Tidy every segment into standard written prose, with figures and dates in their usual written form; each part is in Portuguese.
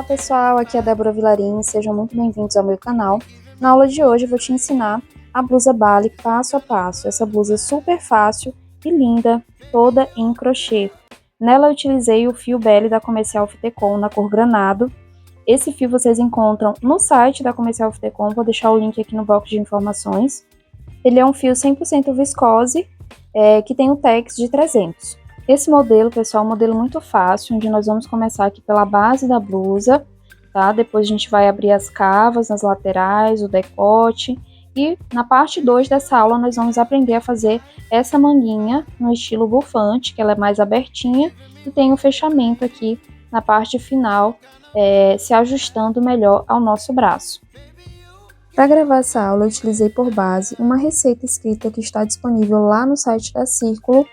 pessoal, aqui é a Débora Vilarim, sejam muito bem-vindos ao meu canal. Na aula de hoje eu vou te ensinar a blusa Bali passo a passo, essa blusa super fácil e linda, toda em crochê. Nela eu utilizei o fio Belly da Comercial Fitecom na cor granado. Esse fio vocês encontram no site da Comercial Fitecom, vou deixar o link aqui no box de informações. Ele é um fio 100% viscose, que tem o Tex de 300. Esse modelo, pessoal, é um modelo muito fácil, onde nós vamos começar aqui pela base da blusa, tá? Depois a gente vai abrir as cavas nas laterais, o decote. E na parte 2 dessa aula nós vamos aprender a fazer essa manguinha no estilo bufante, que ela é mais abertinha, e tem o fechamento aqui na parte final, se ajustando melhor ao nosso braço. Para gravar essa aula, eu utilizei por base uma receita escrita que está disponível lá no site da Círculo,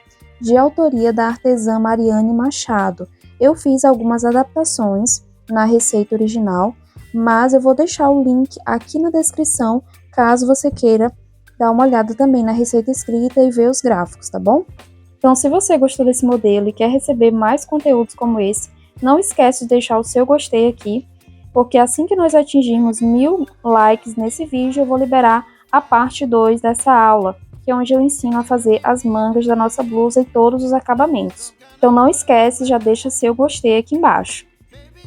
de autoria da artesã Mariane Machado. Eu fiz algumas adaptações na receita original, mas eu vou deixar o link aqui na descrição, caso você queira dar uma olhada também na receita escrita e ver os gráficos, tá bom? Então, se você gostou desse modelo e quer receber mais conteúdos como esse, não esquece de deixar o seu gostei aqui, porque assim que nós atingirmos 1000 likes nesse vídeo, eu vou liberar a parte 2 dessa aula, que é onde eu ensino a fazer as mangas da nossa blusa e todos os acabamentos. Então não esquece, já deixa seu gostei aqui embaixo.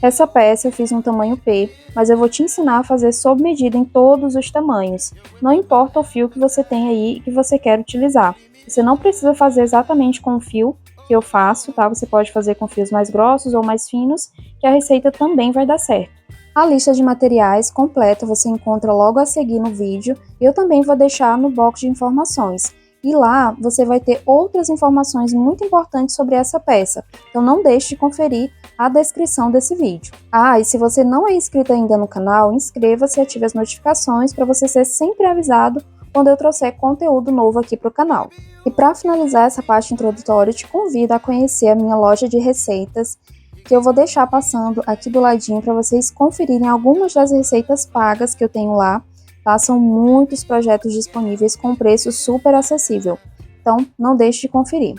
Essa peça eu fiz um tamanho P, mas eu vou te ensinar a fazer sob medida em todos os tamanhos. Não importa o fio que você tem aí e que você quer utilizar. Você não precisa fazer exatamente com o fio que eu faço, tá? Você pode fazer com fios mais grossos ou mais finos, que a receita também vai dar certo. A lista de materiais completa você encontra logo a seguir no vídeo, e eu também vou deixar no box de informações. E lá você vai ter outras informações muito importantes sobre essa peça, então não deixe de conferir a descrição desse vídeo. E se você não é inscrito ainda no canal, inscreva-se e ative as notificações para você ser sempre avisado quando eu trouxer conteúdo novo aqui para o canal. E para finalizar essa parte introdutória, eu te convido a conhecer a minha loja de receitas, que eu vou deixar passando aqui do ladinho para vocês conferirem algumas das receitas pagas que eu tenho lá, tá? São muitos projetos disponíveis com preço super acessível, então não deixe de conferir.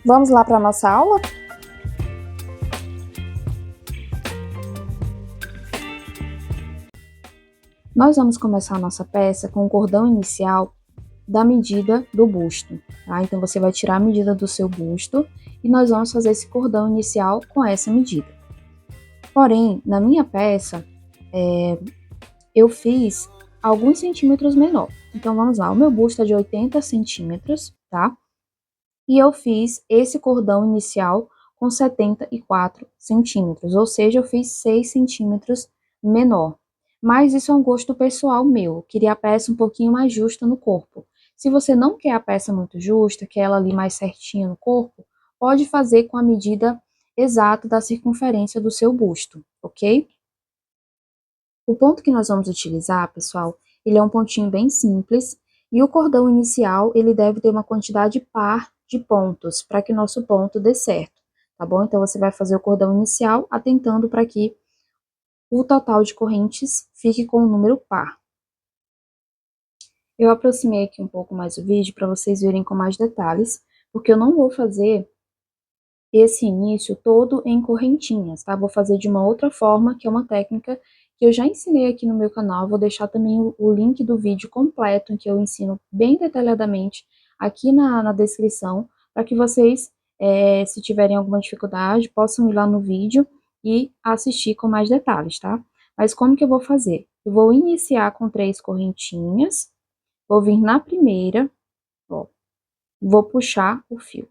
Vamos lá para a nossa aula? Nós vamos começar a nossa peça com o cordão inicial da medida do busto, tá? Então você vai tirar a medida do seu busto e nós vamos fazer esse cordão inicial com essa medida. Porém, na minha peça, eu fiz alguns centímetros menor. Então vamos lá, o meu busto é de 80 centímetros, tá? E eu fiz esse cordão inicial com 74 centímetros, ou seja, eu fiz 6 centímetros menor. Mas isso é um gosto pessoal meu, eu queria a peça um pouquinho mais justa no corpo. Se você não quer a peça muito justa, quer ela ali mais certinha no corpo, pode fazer com a medida exata da circunferência do seu busto, ok? O ponto que nós vamos utilizar, pessoal, ele é um pontinho bem simples, e o cordão inicial, ele deve ter uma quantidade par de pontos, para que o nosso ponto dê certo, tá bom? Então, você vai fazer o cordão inicial, atentando para que o total de correntes fique com o número par. Eu aproximei aqui um pouco mais o vídeo para vocês verem com mais detalhes, porque eu não vou fazer esse início todo em correntinhas, tá? Vou fazer de uma outra forma, que é uma técnica que eu já ensinei aqui no meu canal. Vou deixar também o link do vídeo completo, em que eu ensino bem detalhadamente aqui na descrição, para que vocês, se tiverem alguma dificuldade, possam ir lá no vídeo e assistir com mais detalhes, tá? Mas como que eu vou fazer? Eu vou iniciar com 3 correntinhas, vou vir na primeira, ó, vou puxar o fio,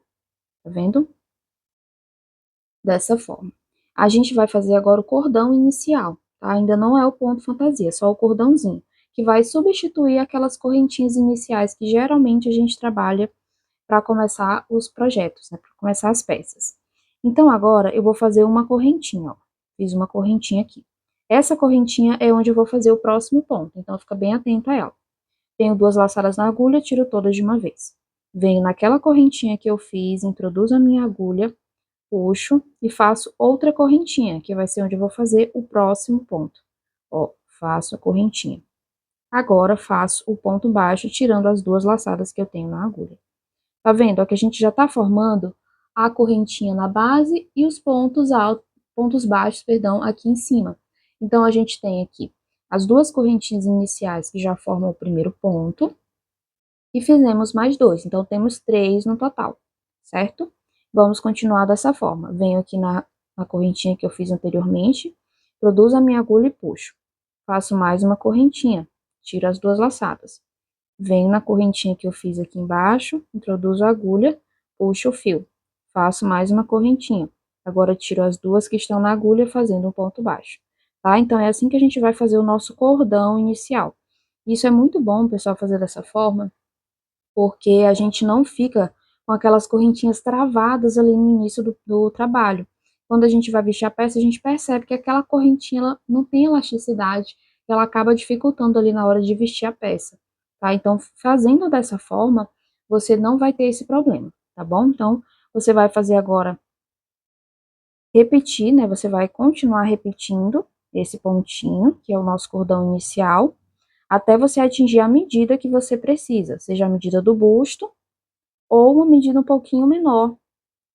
tá vendo? Dessa forma. A gente vai fazer agora o cordão inicial, tá? Ainda não é o ponto fantasia, só o cordãozinho, que vai substituir aquelas correntinhas iniciais que geralmente a gente trabalha para começar os projetos, né? Para começar as peças. Então, agora eu vou fazer uma correntinha, ó. Fiz uma correntinha aqui. Essa correntinha é onde eu vou fazer o próximo ponto, então fica bem atento a ela. Tenho 2 laçadas na agulha, tiro todas de uma vez. Venho naquela correntinha que eu fiz, introduzo a minha agulha, puxo e faço outra correntinha, que vai ser onde eu vou fazer o próximo ponto. Ó, faço a correntinha. Agora, faço o ponto baixo, tirando as 2 laçadas que eu tenho na agulha. Tá vendo? Ó, que a gente já tá formando a correntinha na base e os pontos altos, pontos baixos, perdão, aqui em cima. Então, a gente tem aqui as duas correntinhas iniciais que já formam o primeiro ponto, e fizemos mais dois, então temos 3 no total, certo? Vamos continuar dessa forma. Venho aqui na correntinha que eu fiz anteriormente, produzo a minha agulha e puxo. Faço mais uma correntinha, tiro as duas laçadas. Venho na correntinha que eu fiz aqui embaixo, introduzo a agulha, puxo o fio. Faço mais uma correntinha. Agora tiro as duas que estão na agulha fazendo um ponto baixo, tá? Então, é assim que a gente vai fazer o nosso cordão inicial. Isso é muito bom, pessoal, fazer dessa forma, porque a gente não fica com aquelas correntinhas travadas ali no início do trabalho. Quando a gente vai vestir a peça, a gente percebe que aquela correntinha ela não tem elasticidade, ela acaba dificultando ali na hora de vestir a peça, tá? Então, fazendo dessa forma, você não vai ter esse problema, tá bom? Então, você vai fazer agora, repetir, né? Você vai continuar repetindo esse pontinho, que é o nosso cordão inicial, até você atingir a medida que você precisa, seja a medida do busto, ou uma medida um pouquinho menor,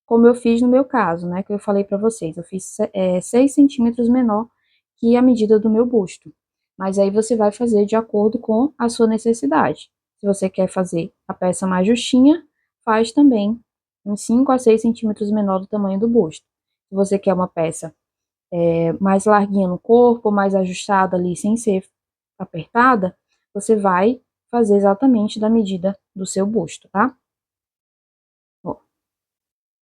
como eu fiz no meu caso, né, que eu falei para vocês, eu fiz 6 centímetros menor que a medida do meu busto, mas aí você vai fazer de acordo com a sua necessidade. Se você quer fazer a peça mais justinha, faz também uns 5 a 6 centímetros menor do tamanho do busto. Se você quer uma peça mais larguinha no corpo, mais ajustada ali, sem ser apertada, você vai fazer exatamente da medida do seu busto, tá?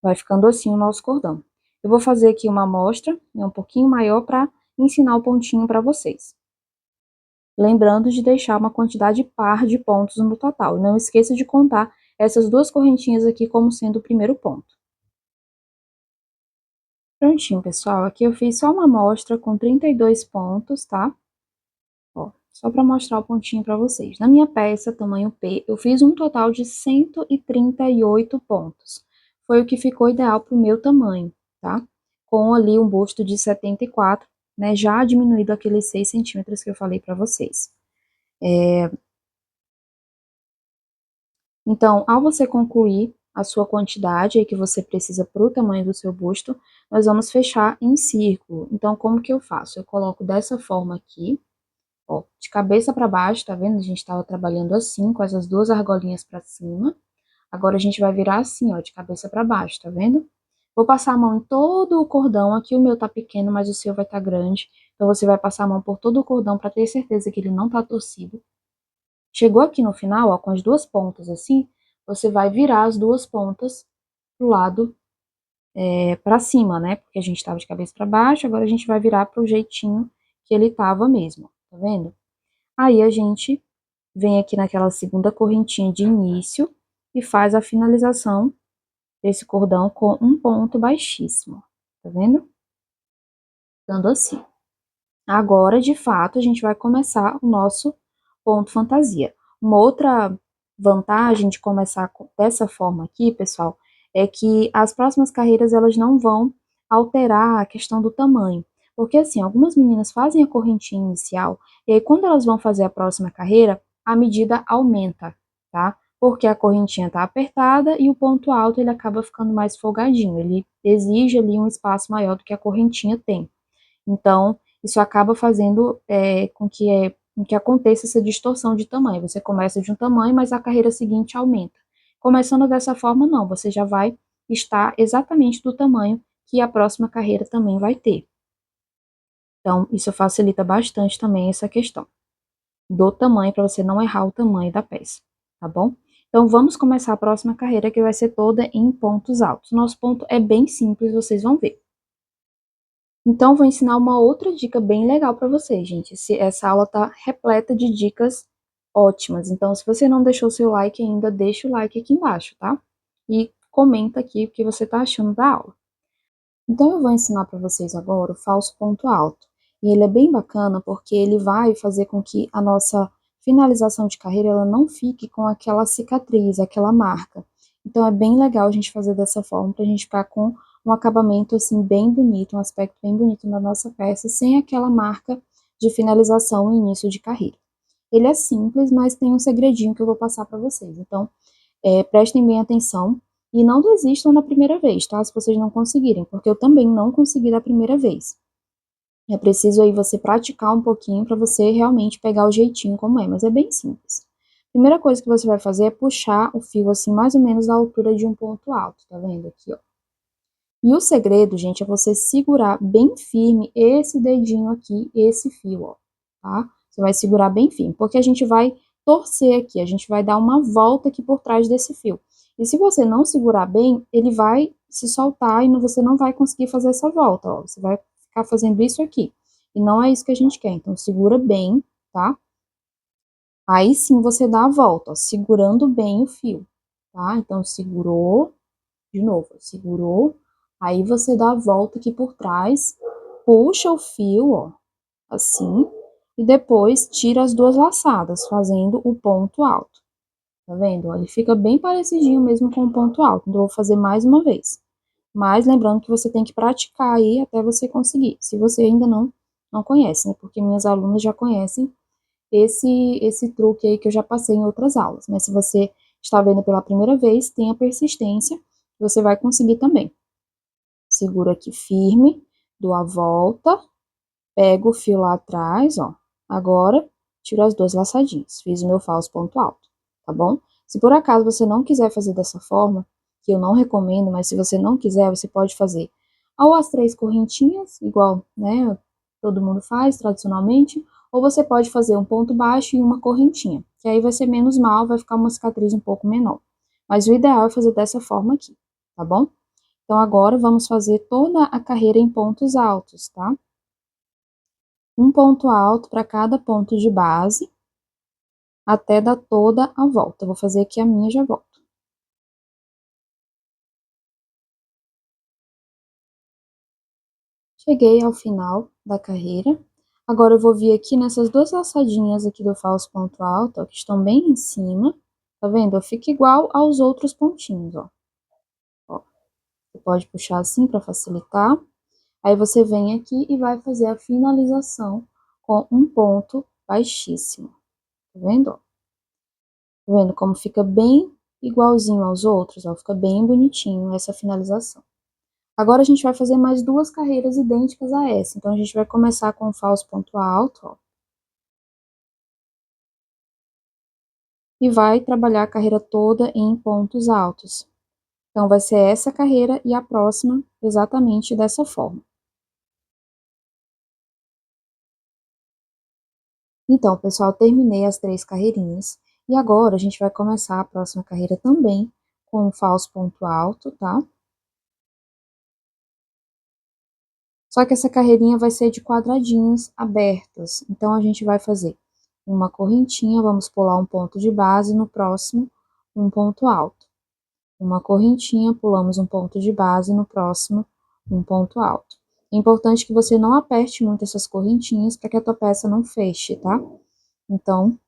Vai ficando assim o nosso cordão. Eu vou fazer aqui uma amostra, um pouquinho maior, para ensinar o pontinho para vocês. Lembrando de deixar uma quantidade par de pontos no total. E não esqueça de contar essas duas correntinhas aqui como sendo o primeiro ponto. Prontinho, pessoal. Aqui eu fiz só uma amostra com 32 pontos, tá? Ó, só para mostrar o pontinho para vocês. Na minha peça, tamanho P, eu fiz um total de 138 pontos. Foi o que ficou ideal para o meu tamanho, tá? Com ali um busto de 74, né? Já diminuído aqueles 6 centímetros que eu falei para vocês. Então, ao você concluir a sua quantidade aí que você precisa para o tamanho do seu busto, nós vamos fechar em círculo. Então, como que eu faço? Eu coloco dessa forma aqui, ó, de cabeça para baixo, tá vendo? A gente estava trabalhando assim, com essas duas argolinhas para cima. Agora, a gente vai virar assim, ó, de cabeça para baixo, tá vendo? Vou passar a mão em todo o cordão. Aqui o meu tá pequeno, mas o seu vai estar grande. Então, você vai passar a mão por todo o cordão para ter certeza que ele não tá torcido. Chegou aqui no final, ó, com as duas pontas assim, você vai virar as duas pontas pro lado para cima, né? Porque a gente tava de cabeça para baixo, agora a gente vai virar pro jeitinho que ele tava mesmo, tá vendo? Aí a gente vem aqui naquela segunda correntinha de início e faz a finalização desse cordão com um ponto baixíssimo, tá vendo? Dando assim. Agora, de fato, a gente vai começar o nosso ponto fantasia. Uma outra vantagem de começar dessa forma aqui, pessoal, é que as próximas carreiras elas não vão alterar a questão do tamanho. Porque assim, algumas meninas fazem a correntinha inicial e aí quando elas vão fazer a próxima carreira, a medida aumenta, tá? Porque a correntinha tá apertada e o ponto alto ele acaba ficando mais folgadinho, ele exige ali um espaço maior do que a correntinha tem. Então, isso acaba fazendo com que aconteça essa distorção de tamanho. Você começa de um tamanho, mas a carreira seguinte aumenta. Começando dessa forma, não, você já vai estar exatamente do tamanho que a próxima carreira também vai ter. Então, isso facilita bastante também essa questão do tamanho, para você não errar o tamanho da peça, tá bom? Então, vamos começar a próxima carreira, que vai ser toda em pontos altos. Nosso ponto é bem simples, vocês vão ver. Então, vou ensinar uma outra dica bem legal para vocês, gente. Essa aula tá repleta de dicas ótimas. Então, se você não deixou seu like ainda, deixa o like aqui embaixo, tá? E comenta aqui o que você tá achando da aula. Então, eu vou ensinar para vocês agora o falso ponto alto. E ele é bem bacana porque ele vai fazer com que a nossa finalização de carreira ela não fique com aquela cicatriz, aquela marca. Então, é bem legal a gente fazer dessa forma para a gente ficar com um acabamento assim bem bonito, um aspecto bem bonito na nossa peça, sem aquela marca de finalização e início de carreira. Ele é simples, mas tem um segredinho que eu vou passar para vocês. Então, prestem bem atenção e não desistam na primeira vez, tá? Se vocês não conseguirem, porque eu também não consegui da primeira vez. É preciso aí você praticar um pouquinho para você realmente pegar o jeitinho como é, mas é bem simples. Primeira coisa que você vai fazer é puxar o fio assim mais ou menos na altura de um ponto alto, tá vendo aqui, ó? E o segredo, gente, é você segurar bem firme esse dedinho aqui, esse fio, ó, tá? Você vai segurar bem firme, porque a gente vai torcer aqui, a gente vai dar uma volta aqui por trás desse fio. E se você não segurar bem, ele vai se soltar e você não vai conseguir fazer essa volta, ó. Você vai ficar fazendo isso aqui. E não é isso que a gente quer, então segura bem, tá? Aí sim você dá a volta, ó, segurando bem o fio, tá? Então segurou, de novo, segurou, aí você dá a volta aqui por trás, puxa o fio, ó, assim, e depois tira as duas laçadas, fazendo o ponto alto. Tá vendo? Ó, ele fica bem parecidinho mesmo com o ponto alto, então eu vou fazer mais uma vez. Mas lembrando que você tem que praticar aí até você conseguir, se você ainda não conhece, né? Porque minhas alunas já conhecem esse truque aí que eu já passei em outras aulas. Mas se você está vendo pela primeira vez, tenha persistência, você vai conseguir também. Segura aqui firme, dou a volta, pego o fio lá atrás, ó. Agora, tiro as duas laçadinhas. Fiz o meu falso ponto alto, tá bom? Se por acaso você não quiser fazer dessa forma, que eu não recomendo, mas se você não quiser, você pode fazer ou as 3 correntinhas, igual, né, todo mundo faz tradicionalmente, ou você pode fazer um ponto baixo e uma correntinha, que aí vai ser menos mal, vai ficar uma cicatriz um pouco menor. Mas o ideal é fazer dessa forma aqui, tá bom? Então, agora vamos fazer toda a carreira em pontos altos, tá? Um ponto alto para cada ponto de base, até dar toda a volta. Eu vou fazer aqui a minha e já volto. Cheguei ao final da carreira. Agora eu vou vir aqui nessas duas laçadinhas aqui do falso ponto alto, ó, que estão bem em cima. Tá vendo? Fica igual aos outros pontinhos, ó. Ó, você pode puxar assim para facilitar. Aí você vem aqui e vai fazer a finalização com um ponto baixíssimo. Tá vendo? Tá vendo como fica bem igualzinho aos outros? Ó, fica bem bonitinho essa finalização. Agora a gente vai fazer mais duas carreiras idênticas a essa. Então a gente vai começar com o falso ponto alto, ó. E vai trabalhar a carreira toda em pontos altos. Então vai ser essa carreira e a próxima exatamente dessa forma. Então, pessoal, terminei as 3 carreirinhas. E agora a gente vai começar a próxima carreira também com um falso ponto alto, tá? Só que essa carreirinha vai ser de quadradinhos abertos. Então, a gente vai fazer uma correntinha, vamos pular um ponto de base, no próximo, um ponto alto. Uma correntinha, pulamos um ponto de base, no próximo, um ponto alto. É importante que você não aperte muito essas correntinhas para que a tua peça não feche, tá? Então,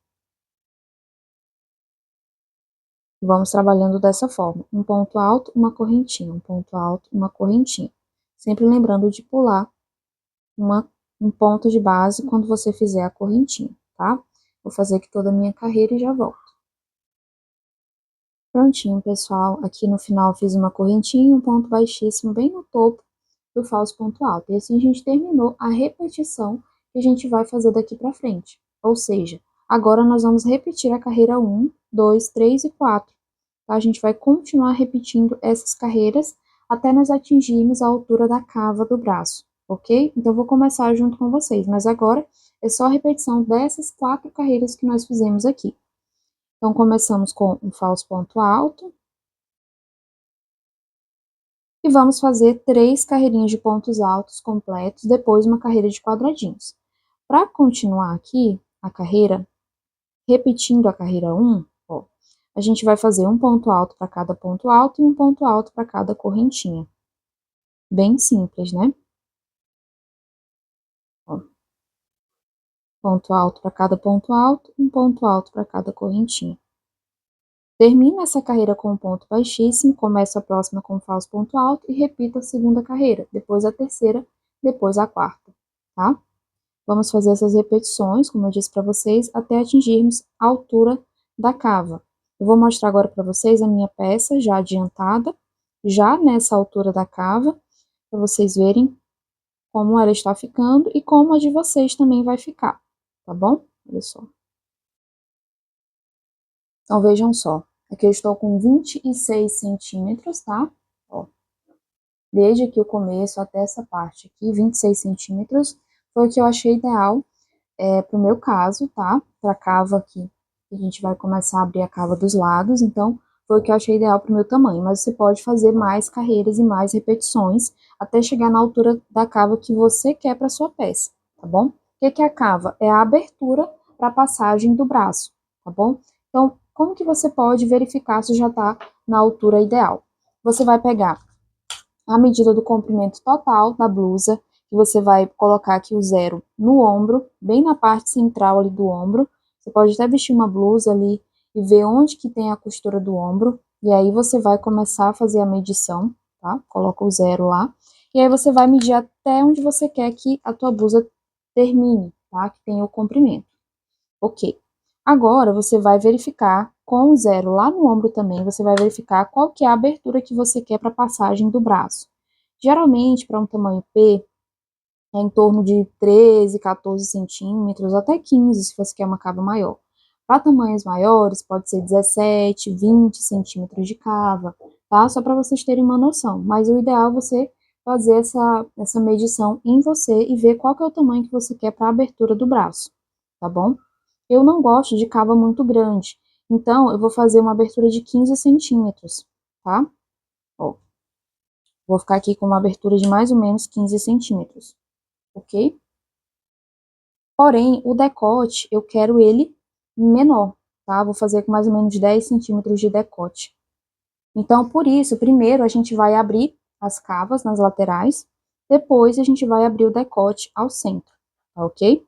vamos trabalhando dessa forma. Um ponto alto, uma correntinha, um ponto alto, uma correntinha. Sempre lembrando de pular um ponto de base quando você fizer a correntinha, tá? Vou fazer aqui toda a minha carreira e já volto. Prontinho, pessoal. Aqui no final fiz uma correntinha, um ponto baixíssimo bem no topo do falso ponto alto. E assim a gente terminou a repetição que a gente vai fazer daqui pra frente. Ou seja, agora nós vamos repetir a carreira 1, 2, 3 e 4. Tá? A gente vai continuar repetindo essas carreiras até nós atingirmos a altura da cava do braço, ok? Então, eu vou começar junto com vocês, mas agora é só a repetição dessas 4 carreiras que nós fizemos aqui. Então, começamos com um falso ponto alto. E vamos fazer 3 carreirinhas de pontos altos completos, depois uma carreira de quadradinhos. Para continuar aqui a carreira, repetindo a carreira 1, ó, a gente vai fazer um ponto alto para cada ponto alto e um ponto alto para cada correntinha. Bem simples, né? Ó, ponto alto para cada ponto alto, um ponto alto para cada correntinha. Termina essa carreira com um ponto baixíssimo, começa a próxima com um falso ponto alto e repita a segunda carreira, depois a terceira, depois a quarta, tá? Vamos fazer essas repetições, como eu disse para vocês, até atingirmos a altura da cava. Eu vou mostrar agora para vocês a minha peça já adiantada, já nessa altura da cava, para vocês verem como ela está ficando e como a de vocês também vai ficar, tá bom? Olha só. Então, vejam só, aqui eu estou com 26 centímetros, tá? Ó, desde aqui o começo até essa parte aqui, 26 centímetros, foi o que eu achei ideal pro meu caso, tá? Pra cava aqui, a gente vai começar a abrir a cava dos lados, então foi o que eu achei ideal pro meu tamanho, mas você pode fazer mais carreiras e mais repetições até chegar na altura da cava que você quer para sua peça, tá bom? O que que é a cava? É a abertura para a passagem do braço, tá bom? Então, como que você pode verificar se já tá na altura ideal? Você vai pegar a medida do comprimento total da blusa, que você vai colocar aqui o zero no ombro, bem na parte central ali do ombro. Você pode até vestir uma blusa ali e ver onde que tem a costura do ombro, e aí você vai começar a fazer a medição, tá? Coloca o zero lá, e aí você vai medir até onde você quer que a tua blusa termine, tá? Que tenha o comprimento. Ok. Agora, você vai verificar com o zero lá no ombro também, você vai verificar qual que é a abertura que você quer para a passagem do braço. Geralmente, para um tamanho P, é em torno de 13, 14 centímetros, até 15, se você quer uma cava maior. Para tamanhos maiores, pode ser 17, 20 centímetros de cava, tá? Só para vocês terem uma noção. Mas o ideal é você fazer essa medição em você e ver qual que é o tamanho que você quer para a abertura do braço, tá bom? Eu não gosto de cava muito grande, então eu vou fazer uma abertura de 15 centímetros, tá? Ó, vou ficar aqui com uma abertura de mais ou menos 15 centímetros, ok? Porém, o decote, eu quero ele menor, tá? Vou fazer com mais ou menos 10 centímetros de decote. Então, por isso, primeiro a gente vai abrir as cavas nas laterais, depois a gente vai abrir o decote ao centro, tá ok?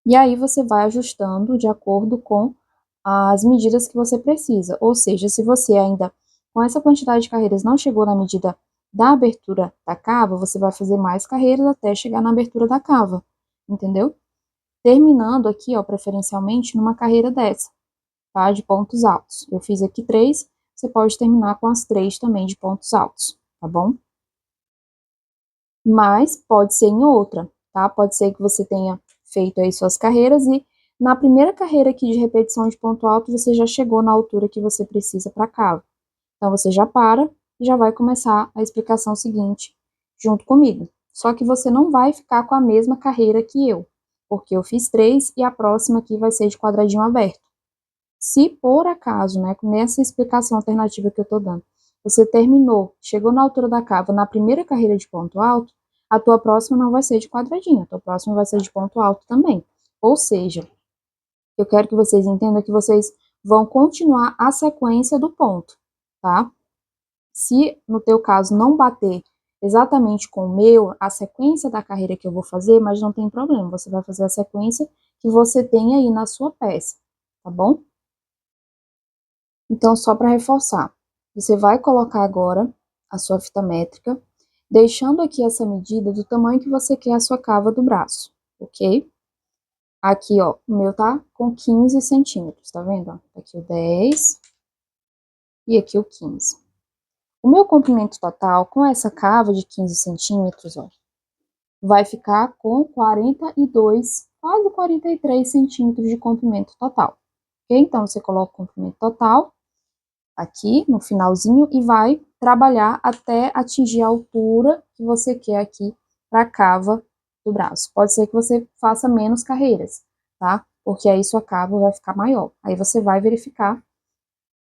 E aí você vai ajustando de acordo com as medidas que você precisa. Ou seja, se você ainda, com essa quantidade de carreiras, não chegou na medida da abertura da cava, você vai fazer mais carreiras até chegar na abertura da cava, entendeu? Terminando aqui, ó, preferencialmente numa carreira dessa, tá? De pontos altos. Eu fiz aqui 3, você pode terminar com as 3 também de pontos altos, tá bom? Mas pode ser em outra, tá? Pode ser que você tenha feito aí suas carreiras e na primeira carreira aqui de repetição de ponto alto, você já chegou na altura que você precisa para cava. Então, você já para e já vai começar a explicação seguinte junto comigo. Só que você não vai ficar com a mesma carreira que eu, porque eu fiz 3 e a próxima aqui vai ser de quadradinho aberto. Se por acaso, né, nessa explicação alternativa que eu tô dando, você terminou, chegou na altura da cava na primeira carreira de ponto alto, a tua próxima não vai ser de quadradinho, a tua próxima vai ser de ponto alto também. Ou seja, eu quero que vocês entendam que vocês vão continuar a sequência do ponto, tá? Se no teu caso não bater exatamente com o meu, a sequência da carreira que eu vou fazer, mas não tem problema, você vai fazer a sequência que você tem aí na sua peça, tá bom? Então, só para reforçar, você vai colocar agora a sua fita métrica, deixando aqui essa medida do tamanho que você quer a sua cava do braço, ok? Aqui, ó, o meu tá com 15 centímetros, tá vendo? Aqui o 10 e aqui o 15. O meu comprimento total com essa cava de 15 centímetros, ó, vai ficar com 42, quase 43 centímetros de comprimento total, ok? Então, você coloca o comprimento total aqui no finalzinho e vai trabalhar até atingir a altura que você quer aqui para a cava do braço. Pode ser que você faça menos carreiras, tá? Porque aí sua cava vai ficar maior. Aí você vai verificar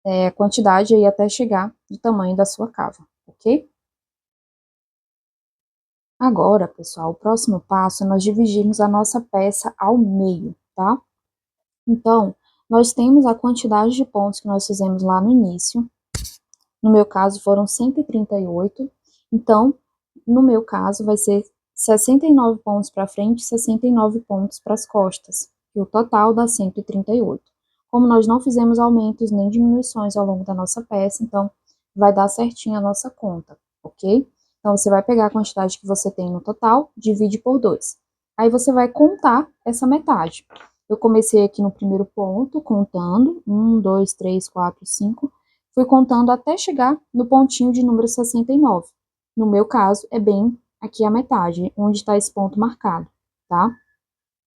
a quantidade aí até chegar do tamanho da sua cava, ok? Agora, pessoal, o próximo passo é nós dividirmos a nossa peça ao meio, tá? Então, nós temos a quantidade de pontos que nós fizemos lá no início. No meu caso, foram 138. Então, no meu caso, vai ser 69 pontos para frente e 69 pontos para as costas. E o total dá 138. Como nós não fizemos aumentos nem diminuições ao longo da nossa peça, então vai dar certinho a nossa conta, ok? Então, você vai pegar a quantidade que você tem no total, divide por 2. Aí você vai contar essa metade. Eu comecei aqui no primeiro ponto, contando, 1, 2, 3, 4, 5, fui contando até chegar no pontinho de número 69. No meu caso, é bem aqui a metade, onde está esse ponto marcado, tá?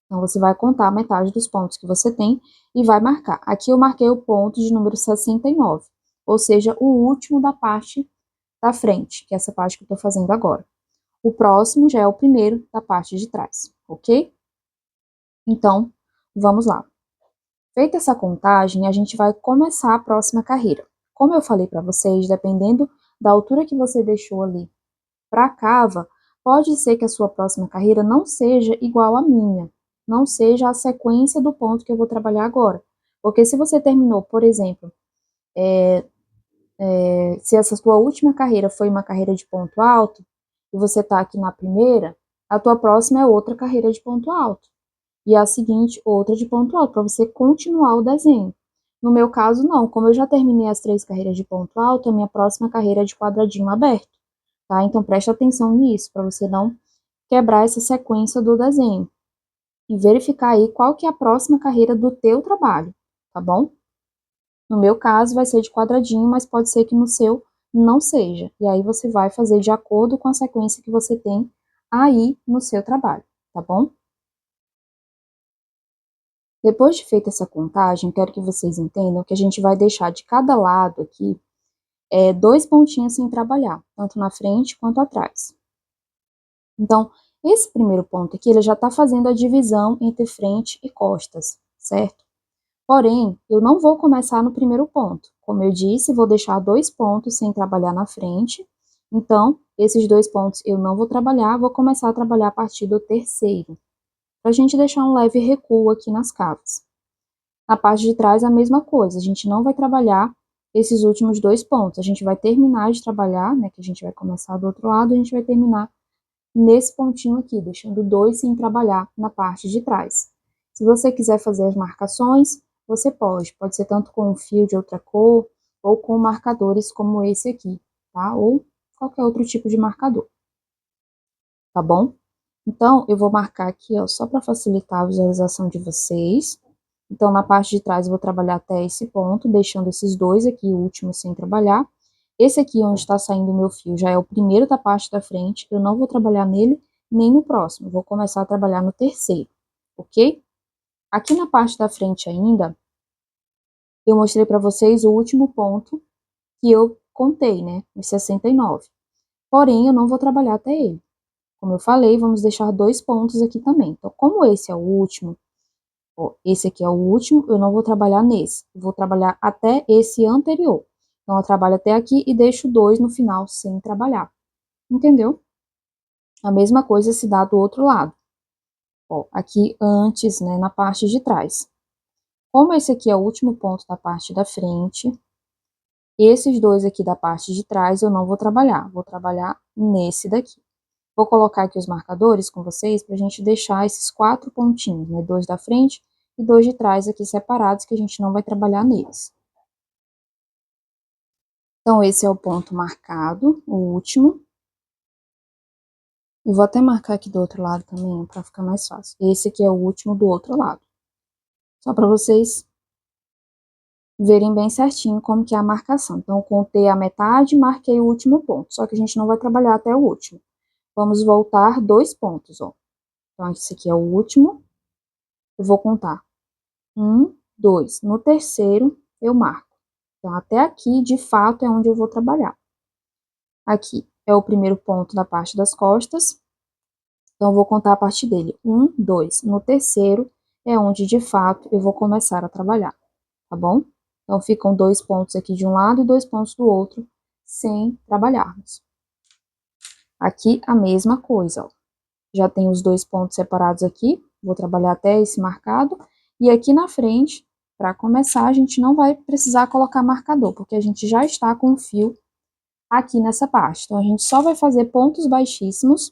Então, você vai contar a metade dos pontos que você tem e vai marcar. Aqui eu marquei o ponto de número 69, ou seja, o último da parte da frente, que é essa parte que eu tô fazendo agora. O próximo já é o primeiro da parte de trás, ok? Então, vamos lá. Feita essa contagem, a gente vai começar a próxima carreira. Como eu falei para vocês, dependendo da altura que você deixou ali para a cava, pode ser que a sua próxima carreira não seja igual à minha, não seja a sequência do ponto que eu vou trabalhar agora. Porque se você terminou, por exemplo, se essa sua última carreira foi uma carreira de ponto alto, e você está aqui na primeira, a tua próxima é outra carreira de ponto alto. E a seguinte, outra de ponto alto, para você continuar o desenho. No meu caso, não. Como eu já terminei as 3 carreiras de ponto alto, a minha próxima carreira é de quadradinho aberto, tá? Então, preste atenção nisso, para você não quebrar essa sequência do desenho. E verificar aí qual que é a próxima carreira do teu trabalho, tá bom? No meu caso, vai ser de quadradinho, mas pode ser que no seu não seja. E aí, você vai fazer de acordo com a sequência que você tem aí no seu trabalho, tá bom? Depois de feita essa contagem, quero que vocês entendam que a gente vai deixar de cada lado aqui 2 pontinhos sem trabalhar, tanto na frente quanto atrás. Então, esse primeiro ponto aqui, ele já está fazendo a divisão entre frente e costas, certo? Porém, eu não vou começar no primeiro ponto. Como eu disse, vou deixar 2 pontos sem trabalhar na frente. Então, esses 2 pontos eu não vou trabalhar, vou começar a trabalhar a partir do terceiro, para a gente deixar um leve recuo aqui nas cavas. Na parte de trás, a mesma coisa, a gente não vai trabalhar esses últimos 2 pontos, a gente vai terminar de trabalhar, né, que a gente vai começar do outro lado, a gente vai terminar nesse pontinho aqui, deixando 2 sem trabalhar na parte de trás. Se você quiser fazer as marcações, você pode ser tanto com um fio de outra cor, ou com marcadores como esse aqui, tá? Ou qualquer outro tipo de marcador, tá bom? Então, eu vou marcar aqui, ó, só para facilitar a visualização de vocês. Então, na parte de trás, eu vou trabalhar até esse ponto, deixando esses 2 aqui, últimos, sem trabalhar. Esse aqui, onde está saindo o meu fio, já é o primeiro da parte da frente, eu não vou trabalhar nele, nem no próximo, vou começar a trabalhar no terceiro, ok? Aqui na parte da frente ainda, eu mostrei para vocês o último ponto que eu contei, né, os 69. Porém, eu não vou trabalhar até ele. Como eu falei, vamos deixar 2 pontos aqui também. Então, como esse é o último, ó, esse aqui é o último, eu não vou trabalhar nesse. Eu vou trabalhar até esse anterior. Então, eu trabalho até aqui e deixo 2 no final sem trabalhar. Entendeu? A mesma coisa se dá do outro lado. Ó, aqui antes, né, na parte de trás. Como esse aqui é o último ponto da parte da frente, esses 2 aqui da parte de trás eu não vou trabalhar nesse daqui. Vou colocar aqui os marcadores com vocês para a gente deixar esses 4 pontinhos, né? 2 da frente e 2 de trás aqui separados, que a gente não vai trabalhar neles. Então, esse é o ponto marcado, o último. Eu vou até marcar aqui do outro lado também, para ficar mais fácil. Esse aqui é o último do outro lado. Só para vocês verem bem certinho como que é a marcação. Então, eu contei a metade e marquei o último ponto. Só que a gente não vai trabalhar até o último. Vamos voltar 2 pontos, ó. Então, esse aqui é o último. Eu vou contar 1, 2. No terceiro, eu marco. Então, até aqui, de fato, é onde eu vou trabalhar. Aqui é o primeiro ponto da parte das costas. Então, eu vou contar a partir dele. 1, 2. No terceiro, é onde, de fato, eu vou começar a trabalhar. Tá bom? Então, ficam 2 pontos aqui de um lado e 2 pontos do outro, sem trabalharmos. Aqui, a mesma coisa, ó. Já tem os 2 pontos separados aqui. Vou trabalhar até esse marcado. E aqui na frente, para começar, a gente não vai precisar colocar marcador, porque a gente já está com o fio aqui nessa parte. Então, a gente só vai fazer pontos baixíssimos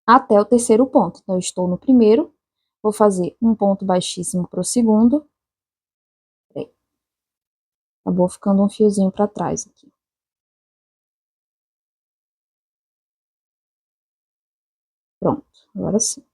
até o terceiro ponto. Então, eu estou no primeiro, vou fazer um ponto baixíssimo para o segundo. Peraí. Acabou ficando um fiozinho para trás aqui. Pronto, agora sim.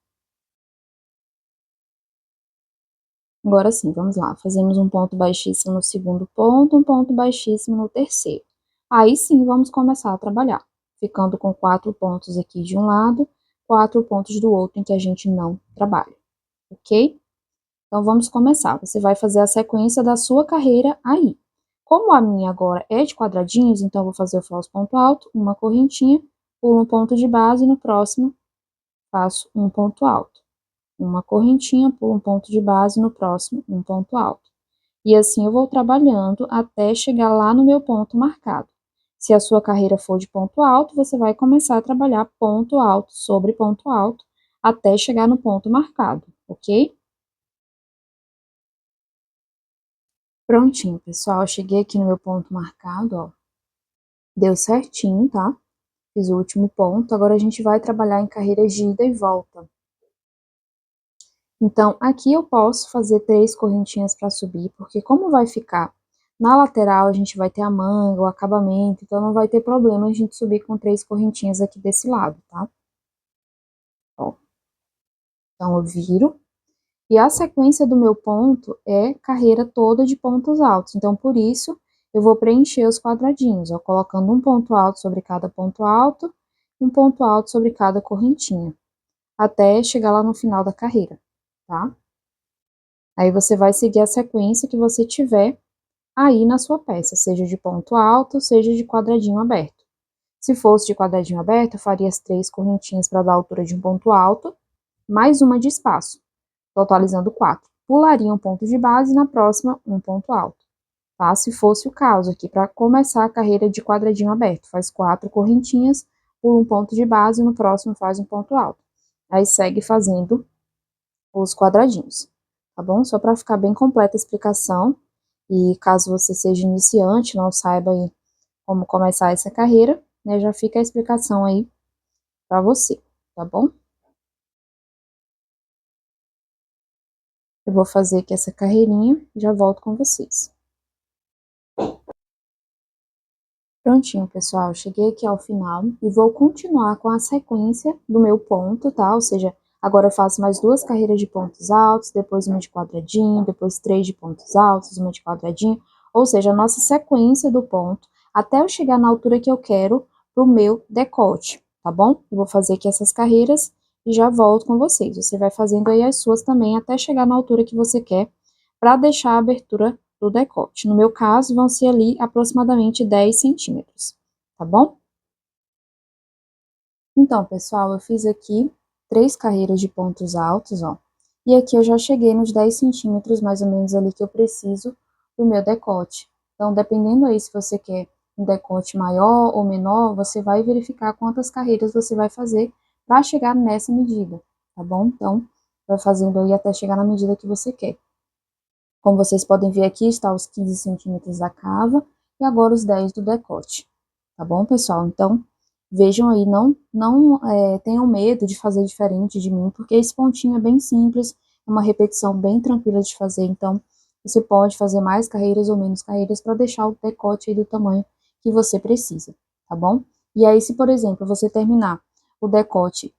Agora sim, vamos lá. Fazemos um ponto baixíssimo no segundo ponto, um ponto baixíssimo no terceiro. Aí sim, vamos começar a trabalhar. ficando com 4 pontos aqui de um lado, 4 pontos do outro em que a gente não trabalha, ok? Então, vamos começar. Você vai fazer a sequência da sua carreira aí. Como a minha agora é de quadradinhos, então eu vou fazer o falso ponto alto, uma correntinha, pulo um ponto de base, no próximo faço um ponto alto. Uma correntinha, pulo um ponto de base, no próximo um ponto alto. E assim eu vou trabalhando até chegar lá no meu ponto marcado. Se a sua carreira for de ponto alto, você vai começar a trabalhar ponto alto sobre ponto alto até chegar no ponto marcado, ok? Prontinho, pessoal, cheguei aqui no meu ponto marcado, ó. Deu certinho, tá? Fiz o último ponto, agora a gente vai trabalhar em carreira de ida e volta. Então, aqui eu posso fazer 3 correntinhas para subir, porque como vai ficar na lateral, a gente vai ter a manga, o acabamento, então não vai ter problema a gente subir com 3 correntinhas aqui desse lado, tá? Ó. Então, eu viro. E a sequência do meu ponto é carreira toda de pontos altos. Então, por isso, eu vou preencher os quadradinhos, ó, colocando um ponto alto sobre cada ponto alto, um ponto alto sobre cada correntinha, até chegar lá no final da carreira, tá? Aí você vai seguir a sequência que você tiver aí na sua peça, seja de ponto alto, seja de quadradinho aberto. Se fosse de quadradinho aberto, eu faria as 3 correntinhas para dar a altura de um ponto alto, mais uma de espaço, totalizando 4. Pularia um ponto de base e na próxima um ponto alto, tá? Se fosse o caso aqui, para começar a carreira de quadradinho aberto, faz 4 correntinhas, pula um ponto de base e no próximo faz um ponto alto. Aí segue fazendo os quadradinhos, tá bom? Só para ficar bem completa a explicação, e caso você seja iniciante, não saiba aí como começar essa carreira, né, já fica a explicação aí para você, tá bom? Eu vou fazer aqui essa carreirinha e já volto com vocês. Prontinho, pessoal, cheguei aqui ao final e vou continuar com a sequência do meu ponto, tá? Ou seja, agora eu faço mais 2 carreiras de pontos altos, depois uma de quadradinho, depois 3 de pontos altos, uma de quadradinho, ou seja, a nossa sequência do ponto, até eu chegar na altura que eu quero pro meu decote, tá bom? Eu vou fazer aqui essas carreiras e já volto com vocês. Você vai fazendo aí as suas também até chegar na altura que você quer, para deixar a abertura do decote. No meu caso, vão ser ali aproximadamente 10 centímetros, tá bom? Então, pessoal, eu fiz aqui 3 carreiras de pontos altos, ó. E aqui eu já cheguei nos 10 centímetros, mais ou menos, ali que eu preciso do meu decote. Então, dependendo aí se você quer um decote maior ou menor, você vai verificar quantas carreiras você vai fazer para chegar nessa medida, tá bom? Então, vai fazendo aí até chegar na medida que você quer. Como vocês podem ver aqui, está os 15 centímetros da cava e agora os 10 do decote. Tá bom, pessoal? Então, vejam aí, não tenham medo de fazer diferente de mim, porque esse pontinho é bem simples, é uma repetição bem tranquila de fazer, então você pode fazer mais carreiras ou menos carreiras para deixar o decote aí do tamanho que você precisa, tá bom? E aí, se por exemplo, você terminar o decote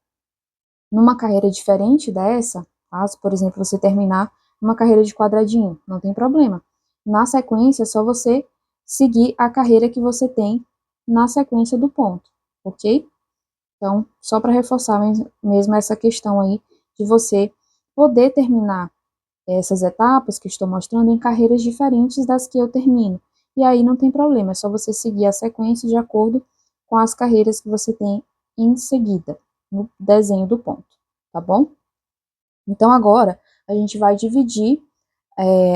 numa carreira diferente dessa, tá? Se, por exemplo, você terminar uma carreira de quadradinho, não tem problema. Na sequência, é só você seguir a carreira que você tem na sequência do ponto, ok? Então, só para reforçar mesmo essa questão aí de você poder terminar essas etapas que estou mostrando em carreiras diferentes das que eu termino. E aí não tem problema, é só você seguir a sequência de acordo com as carreiras que você tem em seguida, no desenho do ponto, tá bom? Então, agora, a gente vai dividir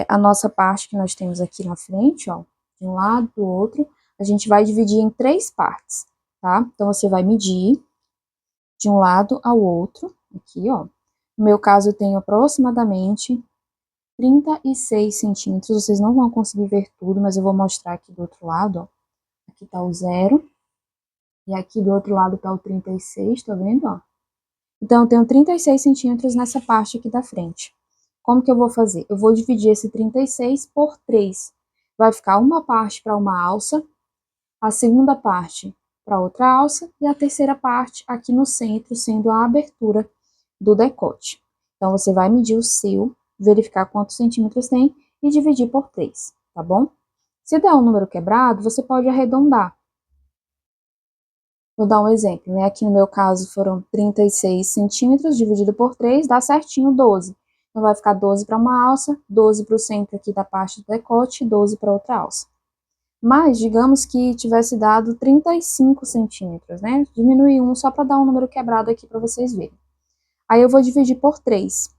a nossa parte que nós temos aqui na frente, ó, de um lado, do outro, a gente vai dividir em 3 partes, tá? Então, você vai medir de um lado ao outro, aqui, ó. No meu caso, eu tenho aproximadamente 36 centímetros, vocês não vão conseguir ver tudo, mas eu vou mostrar aqui do outro lado, ó. Aqui tá o 0, e aqui do outro lado tá o 36, tá vendo, ó? Então, eu tenho 36 centímetros nessa parte aqui da frente. Como que eu vou fazer? Eu vou dividir esse 36 por 3. Vai ficar uma parte para uma alça, a segunda parte para outra alça e a terceira parte aqui no centro, sendo a abertura do decote. Então, você vai medir o seu, verificar quantos centímetros tem e dividir por 3, tá bom? Se der um número quebrado, você pode arredondar. Vou dar um exemplo, né? Aqui no meu caso foram 36 centímetros dividido por 3, dá certinho 12. Então, vai ficar 12 para uma alça, 12 para o centro aqui da parte do decote e 12 para outra alça. Mas, digamos que tivesse dado 35 centímetros, né? Diminui um só para dar um número quebrado aqui para vocês verem. Aí eu vou dividir por 3.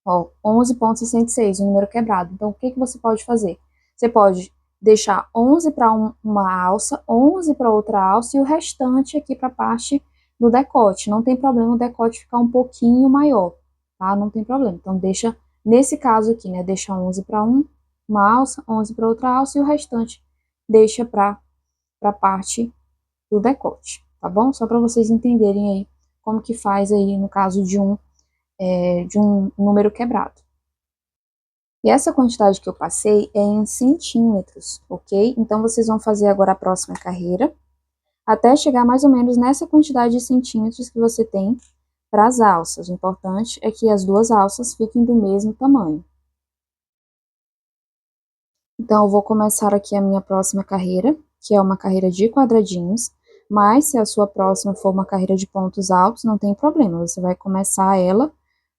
Ó, 11,66, um número quebrado. Então, o que que você pode fazer? Você pode deixar 11 para uma alça, 11 para outra alça e o restante aqui para a parte do decote. Não tem problema o decote ficar um pouquinho maior, tá? Não tem problema. Então, deixa, nesse caso aqui, né, deixa 11 para uma alça, 11 para outra alça e o restante deixa para a parte do decote, tá bom? Só para vocês entenderem aí como que faz aí no caso de um número quebrado. E essa quantidade que eu passei é em centímetros, ok? Então, vocês vão fazer agora a próxima carreira, até chegar mais ou menos nessa quantidade de centímetros que você tem para as alças. O importante é que as duas alças fiquem do mesmo tamanho. Então, eu vou começar aqui a minha próxima carreira, que é uma carreira de quadradinhos, mas se a sua próxima for uma carreira de pontos altos, não tem problema, você vai começar ela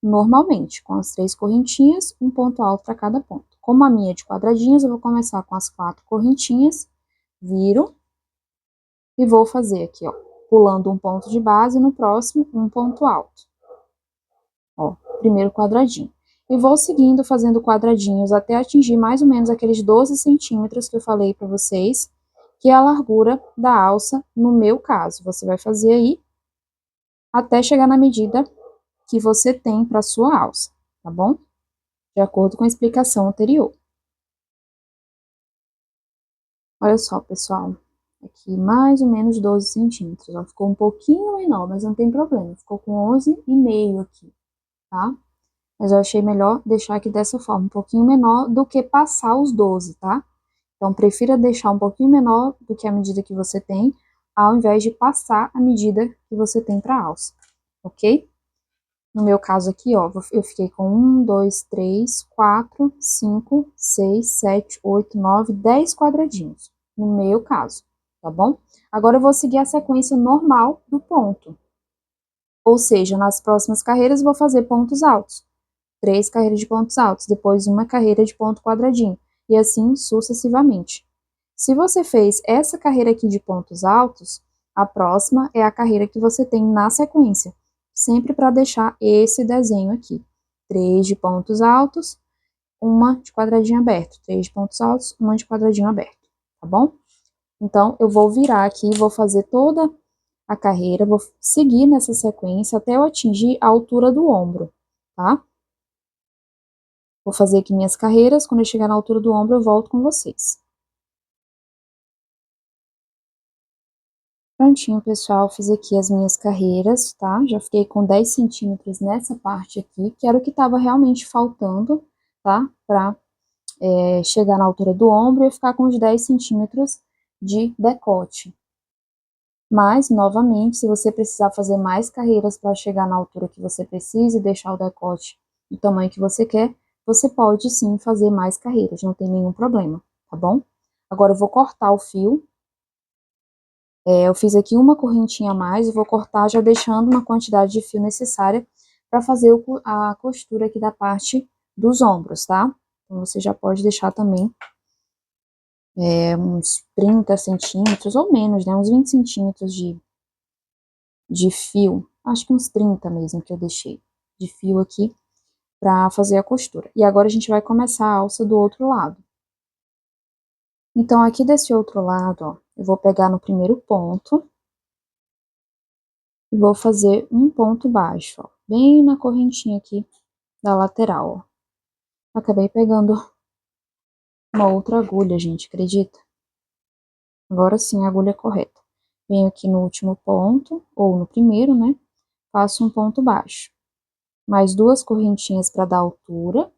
normalmente, com as 3 correntinhas, um ponto alto para cada ponto. Como a minha é de quadradinhos, eu vou começar com as 4 correntinhas, viro e vou fazer aqui, ó, pulando um ponto de base, no próximo, um ponto alto. Ó, primeiro quadradinho. E vou seguindo fazendo quadradinhos até atingir mais ou menos aqueles 12 centímetros que eu falei para vocês, que é a largura da alça no meu caso. Você vai fazer aí até chegar na medida que você tem para sua alça, tá bom? De acordo com a explicação anterior. Olha só, pessoal, aqui mais ou menos 12 centímetros, ó, ficou um pouquinho menor, mas não tem problema, ficou com 11,5 aqui, tá? Mas eu achei melhor deixar aqui dessa forma, um pouquinho menor do que passar os 12, tá? Então, prefira deixar um pouquinho menor do que a medida que você tem, ao invés de passar a medida que você tem para alça, ok? No meu caso aqui, ó, eu fiquei com 1, 2, 3, 4, 5, 6, 7, 8, 9, 10 quadradinhos, no meu caso, tá bom? Agora eu vou seguir a sequência normal do ponto. Ou seja, nas próximas carreiras eu vou fazer pontos altos. 3 carreiras de pontos altos, depois uma carreira de ponto quadradinho, e assim sucessivamente. Se você fez essa carreira aqui de pontos altos, a próxima é a carreira que você tem na sequência, sempre para deixar esse desenho aqui. 3 de pontos altos, uma de quadradinho aberto, 3 de pontos altos, uma de quadradinho aberto, tá bom? Então, eu vou virar aqui, vou fazer toda a carreira, vou seguir nessa sequência até eu atingir a altura do ombro, tá? Vou fazer aqui minhas carreiras, quando eu chegar na altura do ombro eu volto com vocês. Prontinho, pessoal, fiz aqui as minhas carreiras, tá? Já fiquei com 10 centímetros nessa parte aqui, que era o que estava realmente faltando, tá? Pra chegar na altura do ombro e ficar com os 10 centímetros de decote. Mas, novamente, se você precisar fazer mais carreiras para chegar na altura que você precisa e deixar o decote do tamanho que você quer, você pode sim fazer mais carreiras, não tem nenhum problema, tá bom? Agora eu vou cortar o fio. Eu fiz aqui uma correntinha a mais, eu vou cortar já deixando uma quantidade de fio necessária para fazer a costura aqui da parte dos ombros, tá? Então, você já pode deixar também uns 30 centímetros ou menos, né? Uns 20 centímetros de fio, acho que uns 30 mesmo que eu deixei de fio aqui para fazer a costura. E agora a gente vai começar a alça do outro lado. Então, aqui desse outro lado, ó, eu vou pegar no primeiro ponto e vou fazer um ponto baixo, ó, bem na correntinha aqui da lateral, ó. Acabei pegando uma outra agulha, gente, acredita? Agora sim a agulha correta. Venho aqui no último ponto, ou no primeiro, né? Faço um ponto baixo. Mais 2 correntinhas para dar altura.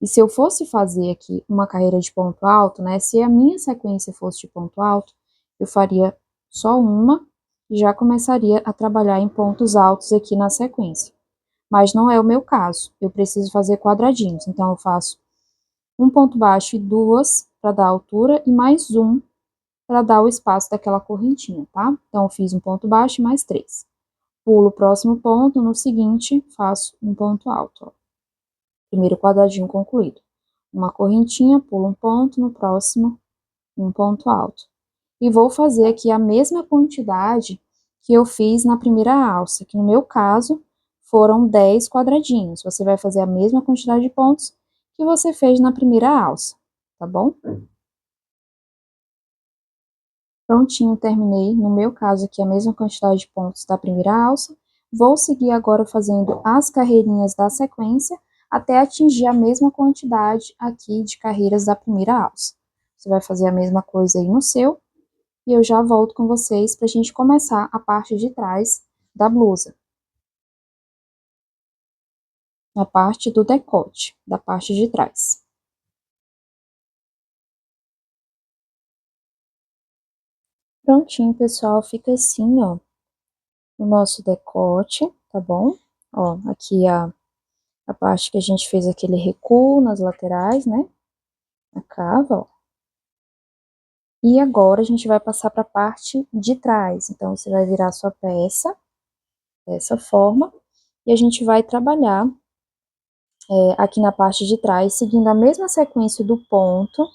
E se eu fosse fazer aqui uma carreira de ponto alto, né? Se a minha sequência fosse de ponto alto, eu faria só uma e já começaria a trabalhar em pontos altos aqui na sequência. Mas não é o meu caso, eu preciso fazer quadradinhos, então eu faço um ponto baixo e 2 para dar altura e mais um para dar o espaço daquela correntinha, tá? Então, eu fiz um ponto baixo mais 3. Pulo o próximo ponto, no seguinte, faço um ponto alto, ó. Primeiro quadradinho concluído. Uma correntinha, pulo um ponto, no próximo, um ponto alto. E vou fazer aqui a mesma quantidade que eu fiz na primeira alça, que no meu caso foram 10 quadradinhos. Você vai fazer a mesma quantidade de pontos que você fez na primeira alça, tá bom? Prontinho, terminei, no meu caso aqui, a mesma quantidade de pontos da primeira alça. Vou seguir agora fazendo as carreirinhas da sequência, até atingir a mesma quantidade aqui de carreiras da primeira alça. Você vai fazer a mesma coisa aí no seu, e eu já volto com vocês pra gente começar a parte de trás da blusa. A parte do decote, da parte de trás. Prontinho, pessoal, fica assim, ó, o nosso decote, tá bom? Ó, aqui a parte que a gente fez aquele recuo nas laterais, né? A cava, ó. E agora a gente vai passar para a parte de trás. Então, você vai virar a sua peça dessa forma e a gente vai trabalhar aqui na parte de trás, seguindo a mesma sequência do ponto,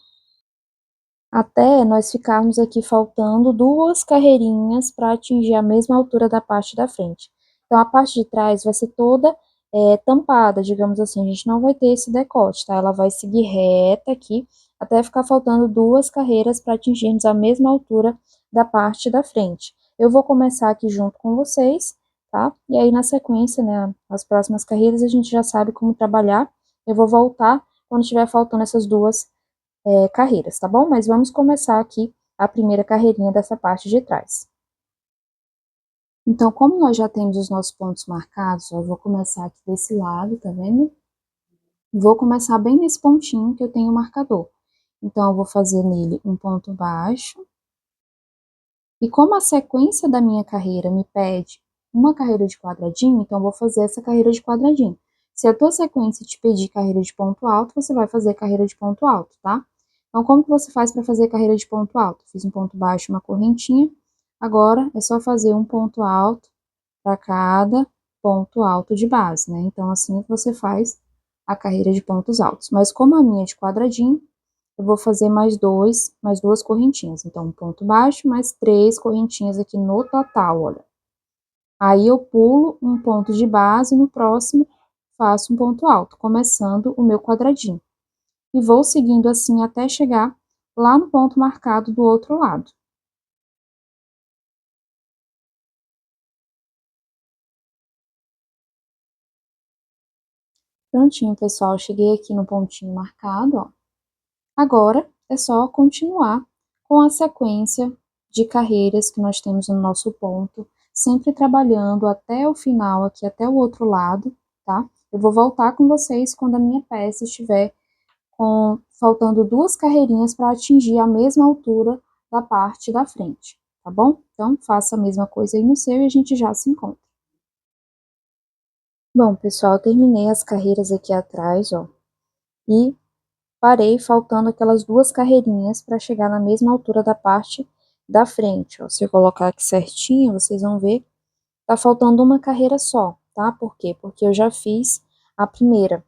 até nós ficarmos aqui faltando 2 carreirinhas para atingir a mesma altura da parte da frente. Então, a parte de trás vai ser toda tampada, digamos assim, a gente não vai ter esse decote, tá? Ela vai seguir reta aqui, até ficar faltando 2 carreiras para atingirmos a mesma altura da parte da frente. Eu vou começar aqui junto com vocês, tá? E aí, na sequência, né, as próximas carreiras, a gente já sabe como trabalhar. Eu vou voltar quando estiver faltando essas 2 carreiras, tá bom? Mas vamos começar aqui a primeira carreirinha dessa parte de trás. Então, como nós já temos os nossos pontos marcados, eu vou começar aqui desse lado, tá vendo? Vou começar bem nesse pontinho que eu tenho o marcador. Então, eu vou fazer nele um ponto baixo. E como a sequência da minha carreira me pede uma carreira de quadradinho, então eu vou fazer essa carreira de quadradinho. Se a tua sequência te pedir carreira de ponto alto, você vai fazer carreira de ponto alto, tá? Então, como que você faz para fazer carreira de ponto alto? Fiz um ponto baixo, uma correntinha. Agora, é só fazer um ponto alto para cada ponto alto de base, né? Então, assim você faz a carreira de pontos altos. Mas como a minha é de quadradinho, eu vou fazer mais 2 correntinhas. Então, um ponto baixo, mais 3 correntinhas aqui no total, olha. Aí, eu pulo um ponto de base, no próximo, faço um ponto alto, começando o meu quadradinho. E vou seguindo assim até chegar lá no ponto marcado do outro lado. Prontinho, pessoal, cheguei aqui no pontinho marcado, ó. Agora, é só continuar com a sequência de carreiras que nós temos no nosso ponto, sempre trabalhando até o final aqui, até o outro lado, tá? Eu vou voltar com vocês quando a minha peça estiver faltando 2 carreirinhas para atingir a mesma altura da parte da frente, tá bom? Então, faça a mesma coisa aí no seu e a gente já se encontra. Bom, pessoal, eu terminei as carreiras aqui atrás, ó, e parei faltando aquelas 2 carreirinhas para chegar na mesma altura da parte da frente, ó. Se eu colocar aqui certinho, vocês vão ver, tá faltando uma carreira só, tá? Por quê? Porque eu já fiz a primeira.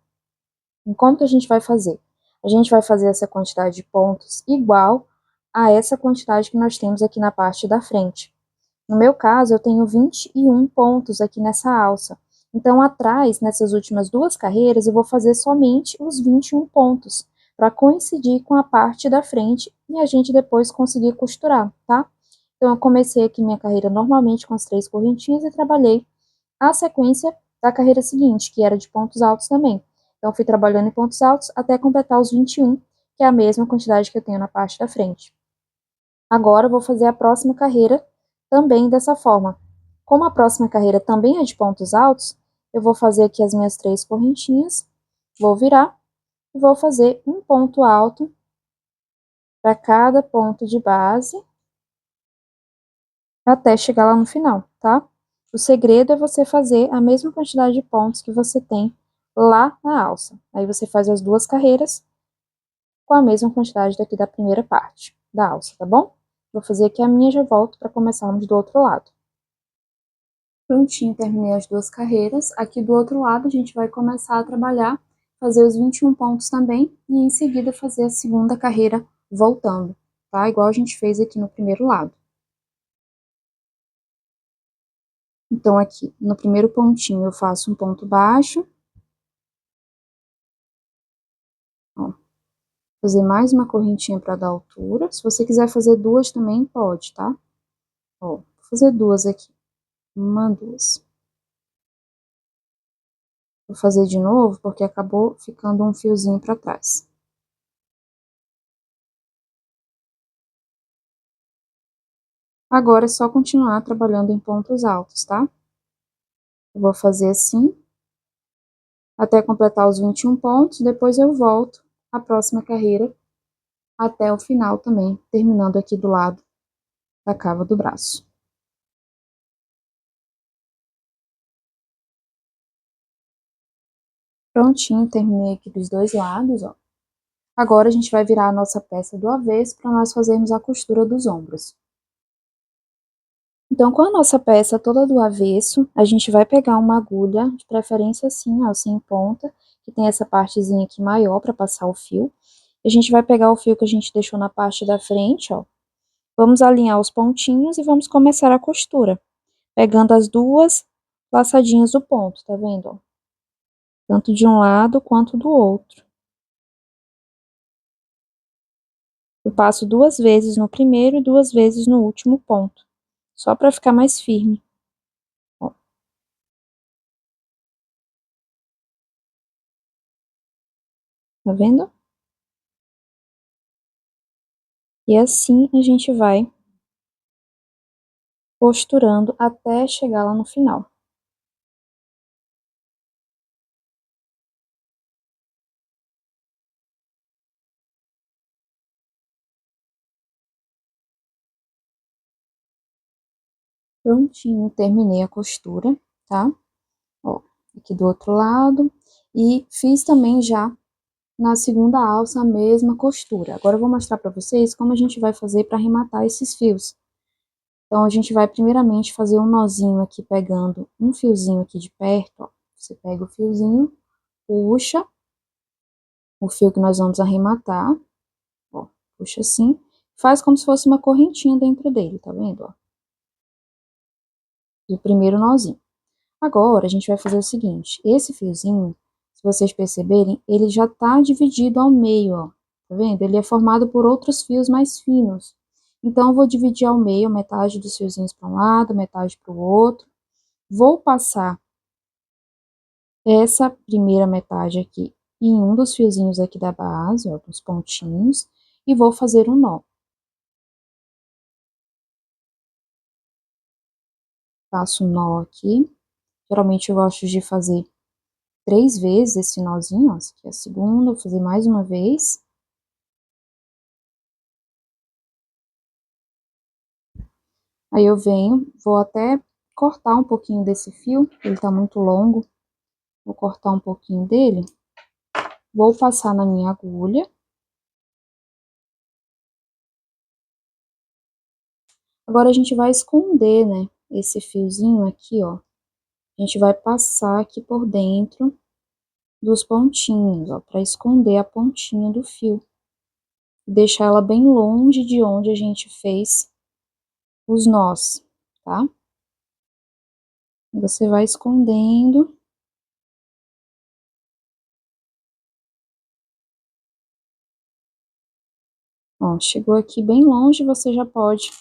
E como que a gente vai fazer? A gente vai fazer essa quantidade de pontos igual a essa quantidade que nós temos aqui na parte da frente. No meu caso, eu tenho 21 pontos aqui nessa alça. Então, atrás, nessas últimas 2 carreiras, eu vou fazer somente os 21 pontos, para coincidir com a parte da frente e a gente depois conseguir costurar, tá? Então, eu comecei aqui minha carreira normalmente com as 3 correntinhas e trabalhei a sequência da carreira seguinte, que era de pontos altos também. Então, fui trabalhando em pontos altos até completar os 21, que é a mesma quantidade que eu tenho na parte da frente. Agora, eu vou fazer a próxima carreira também dessa forma. Como a próxima carreira também é de pontos altos, eu vou fazer aqui as minhas 3 correntinhas, vou virar e vou fazer um ponto alto para cada ponto de base, até chegar lá no final, tá? O segredo é você fazer a mesma quantidade de pontos que você tem lá na alça. Aí você faz as 2 carreiras com a mesma quantidade daqui da primeira parte da alça, tá bom? Vou fazer aqui a minha e já volto para começarmos do outro lado. Prontinho, terminei as duas carreiras. Aqui do outro lado a gente vai começar a trabalhar, fazer os 21 pontos também e em seguida fazer a segunda carreira voltando, tá? Igual a gente fez aqui no primeiro lado. Então aqui, no primeiro pontinho eu faço um ponto baixo. Ó, fazer mais uma correntinha para dar altura. Se você quiser fazer duas também pode, tá? Ó, vou fazer duas aqui. Uma, duas. Vou fazer de novo porque acabou ficando um fiozinho para trás. Agora é só continuar trabalhando em pontos altos, tá? Eu vou fazer assim, até completar os 21 pontos, depois eu volto à próxima carreira, até o final também, terminando aqui do lado da cava do braço. Prontinho, terminei aqui dos dois lados, ó. Agora a gente vai virar a nossa peça do avesso para nós fazermos a costura dos ombros. Então, com a nossa peça toda do avesso, a gente vai pegar uma agulha, de preferência assim, ó, sem ponta, que tem essa partezinha aqui maior para passar o fio. A gente vai pegar o fio que a gente deixou na parte da frente, ó. Vamos alinhar os pontinhos e vamos começar a costura, pegando as duas laçadinhas do ponto, tá vendo, ó? Tanto de um lado quanto do outro. Eu passo duas vezes no primeiro e duas vezes no último ponto, só para ficar mais firme. Ó. Tá vendo? E assim a gente vai costurando até chegar lá no final. Prontinho, terminei a costura, tá? Ó, aqui do outro lado. E fiz também já na segunda alça a mesma costura. Agora eu vou mostrar pra vocês como a gente vai fazer para arrematar esses fios. Então, a gente vai primeiramente fazer um nozinho aqui, pegando um fiozinho aqui de perto, ó. Você pega o fiozinho, puxa o fio que nós vamos arrematar, ó, puxa assim, faz como se fosse uma correntinha dentro dele, tá vendo, ó? Do primeiro nozinho. Agora, a gente vai fazer o seguinte, esse fiozinho, se vocês perceberem, ele já tá dividido ao meio, ó, tá vendo? Ele é formado por outros fios mais finos. Então, eu vou dividir ao meio, metade dos fiozinhos para um lado, metade para o outro. Vou passar essa primeira metade aqui em um dos fiozinhos aqui da base, ó, dos pontinhos, e vou fazer um nó. Faço um nó aqui. Geralmente eu gosto de fazer 3 vezes esse nozinho, ó, essa aqui é a segunda, vou fazer mais uma vez. Aí eu venho, vou até cortar um pouquinho desse fio, ele tá muito longo, vou cortar um pouquinho dele, vou passar na minha agulha. Agora a gente vai esconder, né, esse fiozinho aqui, ó, a gente vai passar aqui por dentro dos pontinhos, ó, para esconder a pontinha do fio. Deixar ela bem longe de onde a gente fez os nós, tá? Você vai escondendo. Ó, chegou aqui bem longe, você já pode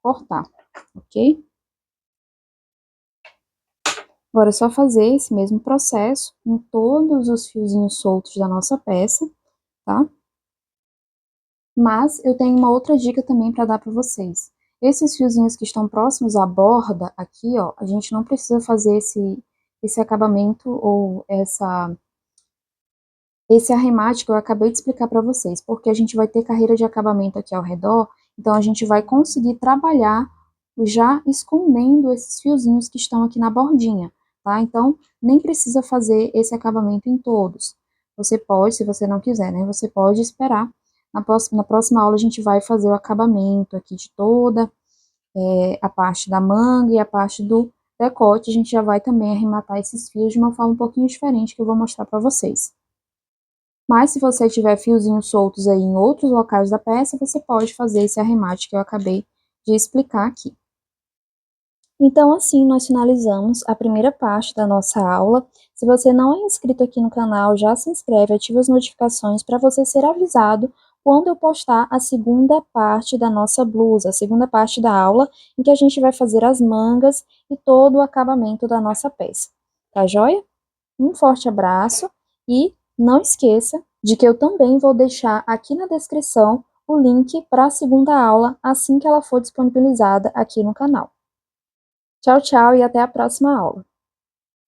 cortar, ok? Agora é só fazer esse mesmo processo em todos os fiozinhos soltos da nossa peça, tá? Mas eu tenho uma outra dica também para dar para vocês. Esses fiozinhos que estão próximos à borda aqui, ó, a gente não precisa fazer esse acabamento ou esse arremate que eu acabei de explicar para vocês, porque a gente vai ter carreira de acabamento aqui ao redor, então a gente vai conseguir trabalhar já escondendo esses fiozinhos que estão aqui na bordinha, tá? Então, nem precisa fazer esse acabamento em todos. Você pode, se você não quiser, né? Você pode esperar Na próxima aula a gente vai fazer o acabamento aqui de toda a parte da manga e a parte do decote. A gente já vai também arrematar esses fios de uma forma um pouquinho diferente que eu vou mostrar para vocês. Mas se você tiver fiozinhos soltos aí em outros locais da peça, você pode fazer esse arremate que eu acabei de explicar aqui. Então, assim, nós finalizamos a primeira parte da nossa aula. Se você não é inscrito aqui no canal, já se inscreve, ativa as notificações para você ser avisado quando eu postar a segunda parte da nossa blusa, a segunda parte da aula, em que a gente vai fazer as mangas e todo o acabamento da nossa peça. Tá joia? Um forte abraço e não esqueça de que eu também vou deixar aqui na descrição o link para a segunda aula assim que ela for disponibilizada aqui no canal. Tchau, tchau e até a próxima aula.